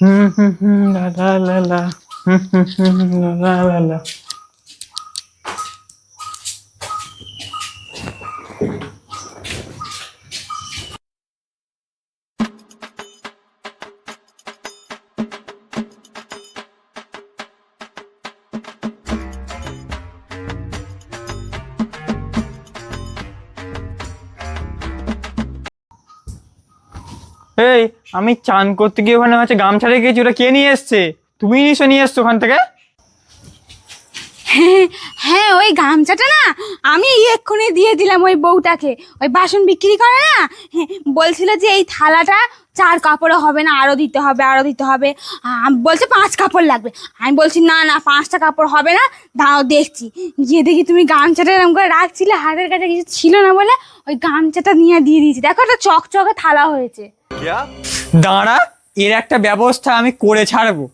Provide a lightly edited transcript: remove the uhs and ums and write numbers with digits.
লা লা লা লা, লা লা লা। এই, আমি চান করতে গিয়ে ওখানে হচ্ছে গামছা রেখেছি, ওটা কে নিয়ে এসছে? তুমি নিশ্চয় নিয়ে এসছো ওখান থেকে। হ্যাঁ হ্যাঁ, ওই গামছাটা না আমি এক্ষুনি দিয়ে দিলাম ওই বউটাকে। ওই বাসন বিক্রি করে না, হ্যাঁ, বলছিল যে এই থালাটা 4 কাপড়ে হবে না, আরো দিতে হবে আরো দিতে হবে। বলছে 5 কাপড় লাগবে। আমি বলছি না না, 5টা কাপড় হবে না, দাঁড়াও দেখছি। গিয়ে দেখি তুমি গামছাটা এরকম করে রাখছিলে, হাতের কাছে কিছু ছিল না বলে ওই গামছাটা নিয়ে দিয়ে দিয়েছি। দেখো, একটা চকচকে থালা হয়েছে। দাঁড়া, এর একটা ব্যবস্থা আমি করে ছাড়বো।